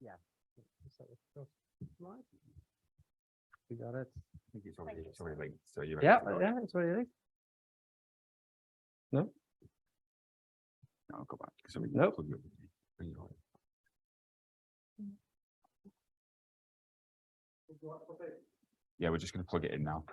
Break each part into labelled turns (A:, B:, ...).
A: Yeah. We got it.
B: I think it's already linked. So you're
A: Yeah, it's already linked. No?
B: No, I'll go back. So we
A: Nope.
B: Yeah, we're just going to plug it in now.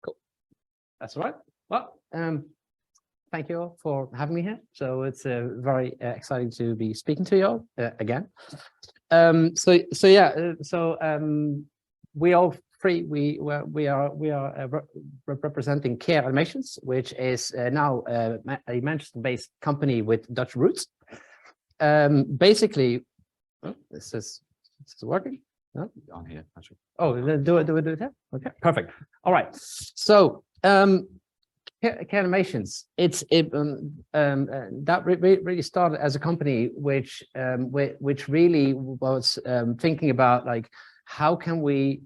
A: Cool. That's all right. Well, thank you all for having me here. So it's very exciting to be speaking to you all again. We all three we are representing CareAnimations, which is now a Manchester-based company with Dutch roots. Basically, this is working. No?
B: On here, actually.
A: Oh, do it here. Okay, perfect. All right. So CareAnimations, that really started as a company which really was thinking about like how can we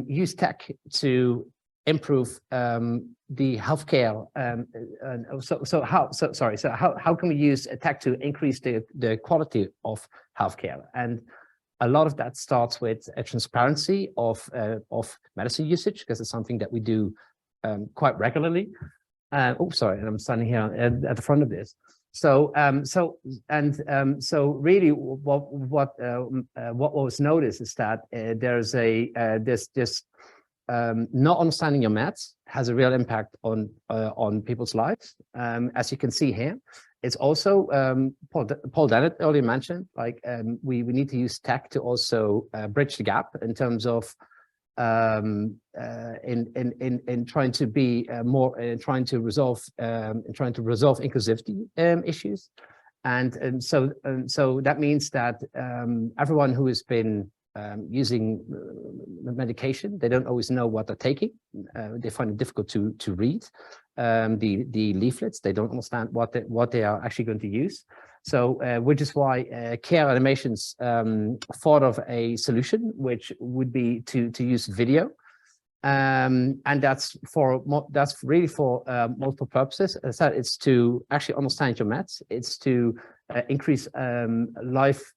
A: use tech to improve the healthcare. How can we use tech to increase the quality of healthcare? And a lot of that starts with a transparency of medicine usage, because it's something that we do quite regularly. Oh, sorry, and I'm standing here at the front of this. So really, what was noticed is that there's this not understanding your meds has a real impact on people's lives. As you can see here, it's also Paul Dennett earlier mentioned, like we need to use tech to also bridge the gap in terms of in trying to be trying to resolve inclusivity issues, and so that means that everyone who has been using medication, they don't always know what they're taking. They find it difficult to read the leaflets. They don't understand what they are actually going to use. So which is why CareAnimations thought of a solution which would be to use video, and that's really for multiple purposes. As I said, it's to actually understand your meds. It's to increase life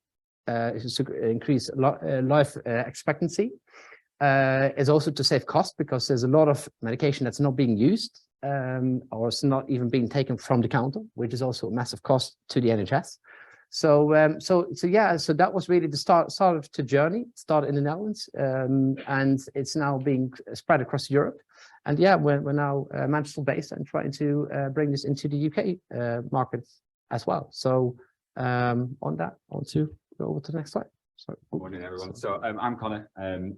A: expectancy. Is also to save cost, because there's a lot of medication that's not being used or it's not even being taken from the counter, which is also a massive cost to the NHS. So so that was really the start of the journey. It started in the Netherlands, and it's now being spread across Europe. And yeah, we're now Manchester based and trying to bring this into the UK market as well. So on that, on to go over to the next slide. Sorry.
B: Good morning, everyone. So I'm Connaire, and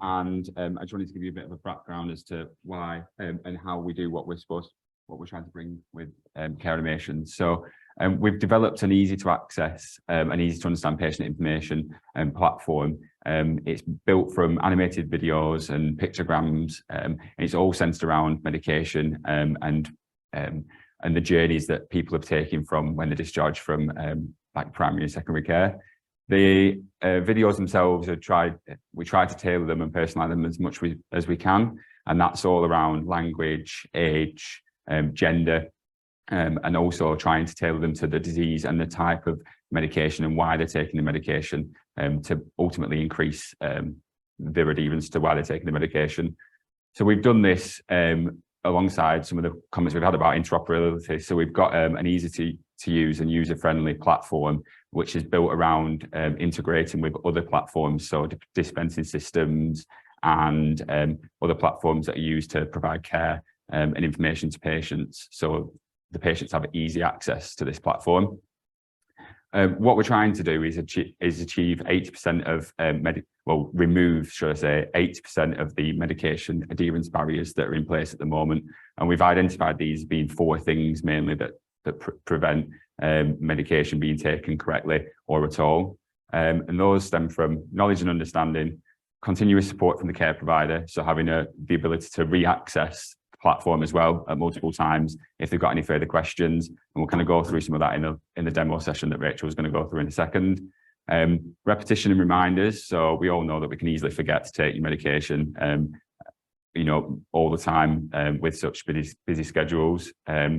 B: I just wanted to give you a bit of a background as to why and how we do what we're trying to bring with CareAnimations. So we've developed an easy to access and easy to understand patient information platform. It's built from animated videos and pictograms, and it's all centered around medication and the journeys that people have taken from when they're discharged from like primary and secondary care. The videos themselves we try to tailor them and personalize them as much as we can, and that's all around language, age, gender, and also trying to tailor them to the disease and the type of medication and why they're taking the medication, to ultimately increase their adherence to why they're taking the medication. So we've done this alongside some of the comments we've had about interoperability. So we've got an easy to use and user-friendly platform, which is built around integrating with other platforms, so dispensing systems and other platforms that are used to provide care and information to patients, so the patients have easy access to this platform. What we're trying to do is achieve 80% of remove, should I say, 80% of the medication adherence barriers that are in place at the moment, and we've identified these being 4 things mainly that prevent medication being taken correctly or at all. And those stem from knowledge and understanding, continuous support from the care provider, so having the ability to re-access platform as well at multiple times if they've got any further questions. And we'll kind of go through some of that in the demo session that Rachel is going to go through in a second. Repetition and reminders. So we all know that we can easily forget to take your medication, you know, all the time with such busy schedules.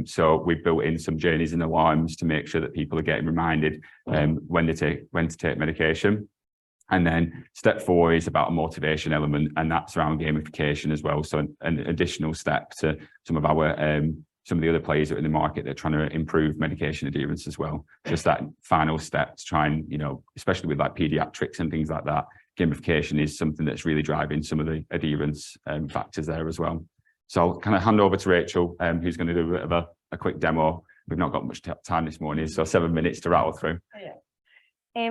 B: So we've built in some journeys and alarms to make sure that people are getting reminded when to take medication. And then step 4 is about a motivation element, and that's around gamification as well. So an additional step to some of the other players that are in the market that are trying to improve medication adherence as well. Just that final step to try and, you know, especially with like pediatrics and things like that, gamification is something that's really driving some of the adherence factors there as well. So I'll kind of hand over to Rachel, who's going to do a bit of a quick demo. We've not got much time this morning, so 7 minutes to rattle through.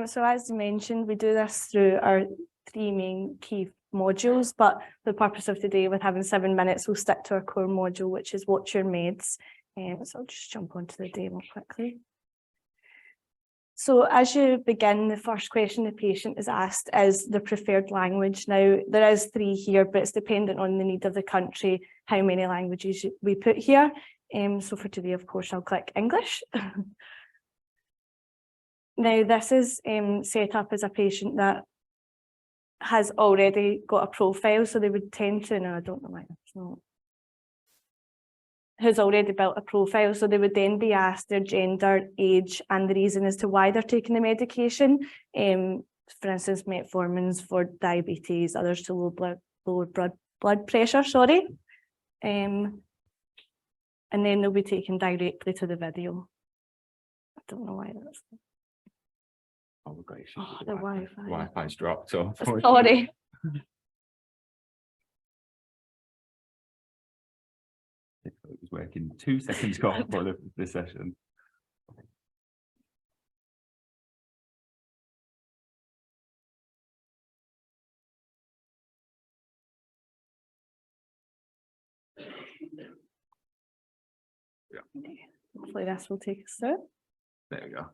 C: So as you mentioned, we do this through our 3 main key modules, but for the purpose of today, with having 7 minutes, we'll stick to our core module, which is Watch Your Meds. So I'll just jump onto the demo quickly. So as you begin, the first question the patient is asked is the preferred language. Now, there is 3 here, but it's dependent on the need of the country, how many languages we put here. So for today, of course, I'll click English. Now, this is set up as a patient that has already got a profile, so they would tend to, no, I don't know why that's not, has already built a profile, so they would then be asked their gender, age, and the reason as to why they're taking the medication. For instance, metformins for diabetes, others to lower blood pressure, sorry. And then they'll be taken directly to the video. I don't know why that's...
B: Oh, we've got issues
C: Oh,
B: with
C: the Wi-Fi.
B: Wi-Fi's dropped. So
C: sorry.
B: It was working 2 seconds gone for the session.
C: Hopefully this will take us through.
B: There we go.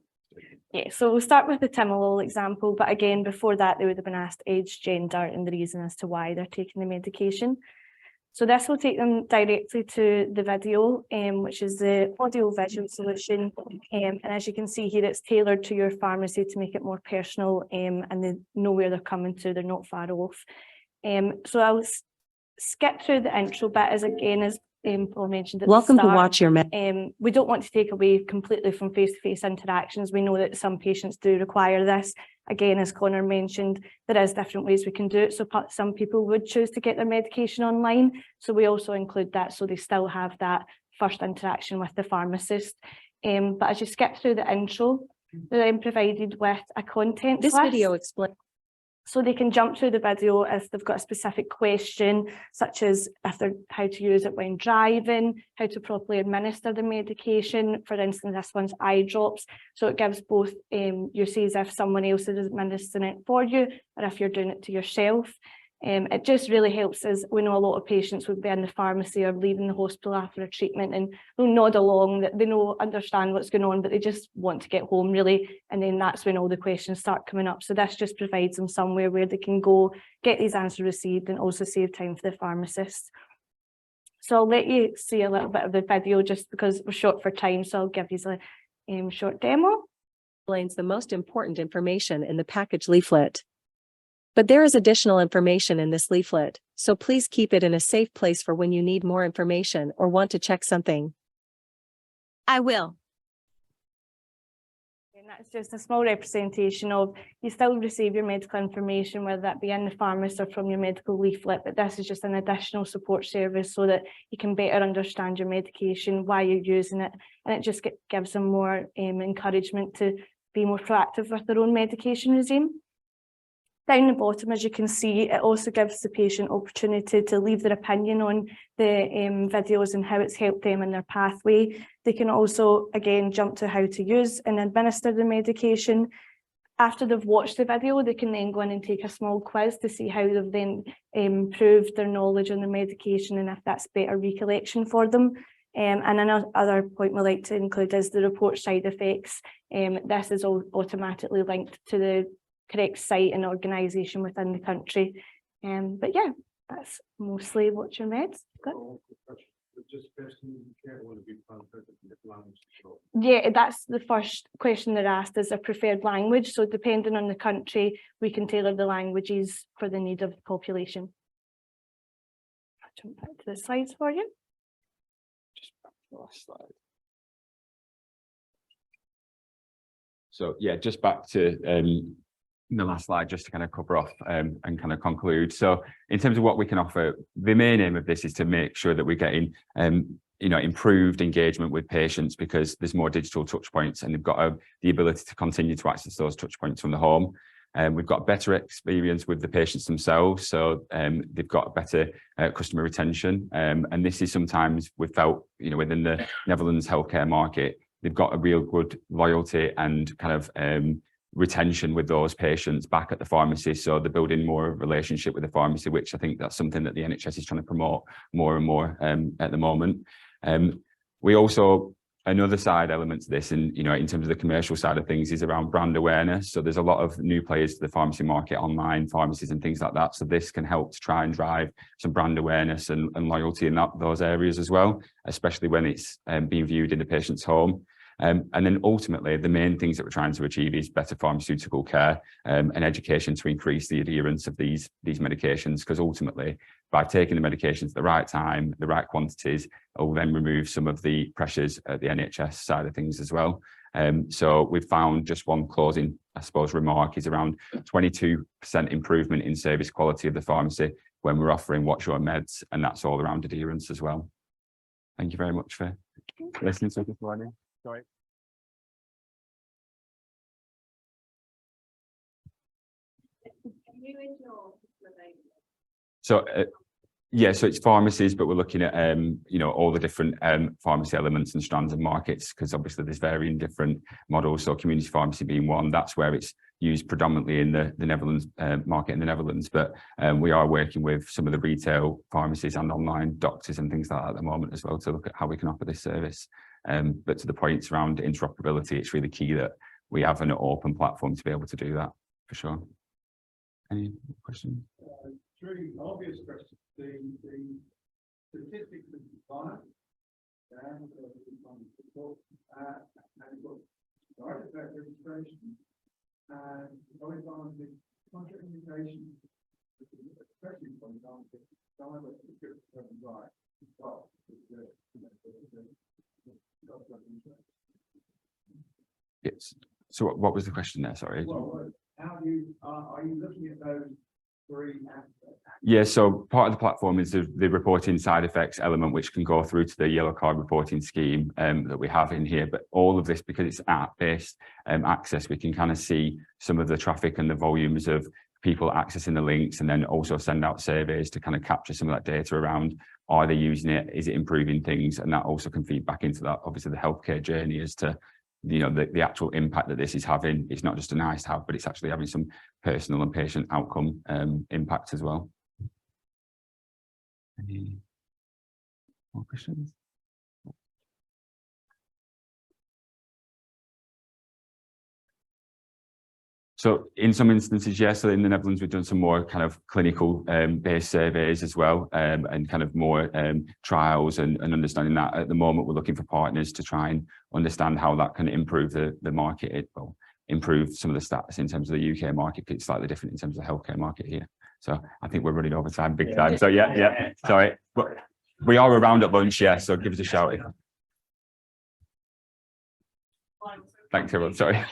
C: Yeah, so we'll start with the timolol example, but again, before that, they would have been asked age, gender, and the reason as to why they're taking the medication. So this will take them directly to the video, which is the audio-visual solution. And as you can see here, it's tailored to your pharmacy to make it more personal, and they know where they're coming to, they're not far off. So I'll skip through the intro bit, as again, as Paul mentioned at
D: Welcome
C: the start.
D: to Watch Your Meds.
C: We don't want to take away completely from face-to-face interactions. We know that some patients do require this. Again, as Connaire mentioned, there is different ways we can do it. So some people would choose to get their medication online. So we also include that so they still have that first interaction with the pharmacist. But as you skip through the intro, they're then provided with a content
D: This
C: list.
D: video explains.
C: So they can jump through the video if they've got a specific question, such as if they're how to use it when driving, how to properly administer the medication. For instance, this one's eye drops. So it gives both, you see as if someone else is administering it for you, or if you're doing it to yourself. It just really helps us. We know a lot of patients would be in the pharmacy or leaving the hospital after a treatment and they'll nod along, that they know, understand what's going on, but they just want to get home really. And then that's when all the questions start coming up. So this just provides them somewhere where they can go, get these answers received, and also save time for the pharmacist. So I'll let you see a little bit of the video just because we're short for time. So I'll give you a short demo.
D: Explains the most important information in the package leaflet. But there is additional information in this leaflet, so please keep it in a safe place for when you need more information or want to check something. I will.
C: And that's just a small representation of, you still receive your medical information, whether that be in the pharmacy or from your medical leaflet, but this is just an additional support service so that you can better understand your medication, why you're using it, and it just gives them more encouragement to be more proactive with their own medication regime. Down the bottom, as you can see, it also gives the patient opportunity to leave their opinion on the videos and how it's helped them in their pathway. They can also, again, jump to how to use and administer the medication. After they've watched the video, they can then go in and take a small quiz to see how they've then improved their knowledge on the medication and if that's better recollection for them. And another point we like to include is the report side effects. This is all automatically linked to the correct site and organisation within the country. But yeah, that's mostly Watch Your Meds. Good.
E: just questioning care would be transferred to the language?
C: Yeah, that's the first question they're asked, is a preferred language. So depending on the country, we can tailor the languages for the need of the population. I'll jump back to the slides for you.
B: Just back to the last slide. So yeah, just back to the last slide, just to kind of cover off and kind of conclude. So in terms of what we can offer, the main aim of this is to make sure that we're getting improved engagement with patients, because there's more digital touch points and they've got the ability to continue to access those touch points from the home. We've got better experience with the patients themselves, so they've got better customer retention, and this is sometimes we've felt within the Netherlands healthcare market, they've got a real good loyalty and kind of retention with those patients back at the pharmacy. So they're building more of a relationship with the pharmacy, which I think that's something that the NHS is trying to promote more and more at the moment. We also, another side element to this, and in terms of the commercial side of things, is around brand awareness. So there's a lot of new players to the pharmacy market, online pharmacies and things like that. So this can help to try and drive some brand awareness and loyalty in those areas as well, especially when it's being viewed in the patient's home. And then ultimately, the main things that we're trying to achieve is better pharmaceutical care and education to increase the adherence of these medications, because ultimately, by taking the medications at the right time, the right quantities, it will then remove some of the pressures at the NHS side of things as well. So we've found, just one closing, I suppose, remark is around 22% improvement in service quality of the pharmacy when we're offering What's Your Meds, and that's all around adherence as well. Thank you very much for listening to us this morning. Sorry. So yeah, so it's pharmacies, but we're looking at all the different pharmacy elements and strands of markets, because obviously there's varying different models. So community pharmacy being one, that's where it's used predominantly in the Netherlands market in the Netherlands, but we are working with some of the retail pharmacies and online doctors and things like that at the moment as well, to look at how we can offer this service. But to the points around interoperability, it's really key that we have an open platform to be able to do that, for sure. Any questions?
E: Three obvious questions. The statistics of decline, and side effect registration, and going on the contraindication, especially when it comes to right.
B: Yes. So what was the question there? Sorry.
E: Well, how do you are you looking at those three aspects?
B: Yeah, so part of the platform is the reporting side effects element, which can go through to the yellow card reporting scheme that we have in here. But all of this, because it's app-based access, we can kind of see some of the traffic and the volumes of people accessing the links, and then also send out surveys to kind of capture some of that data around, are they using it, is it improving things? And that also can feed back into that, obviously, the healthcare journey as to the actual impact that this is having. It's not just a nice to have, but it's actually having some personal and patient outcome impact as well. Any more questions? So in some instances, yes. So in the Netherlands, we've done some more kind of clinical based surveys as well, and kind of more trials and understanding that. At the moment, we're looking for partners to try and understand how that can improve the market, well, improve some of the stats in terms of the UK market. It's slightly different in terms of the healthcare market here. So I think we're running over time, big time. So yeah. Sorry, but we are around at lunch, yeah. So give us a shout. Thanks, everyone. Sorry.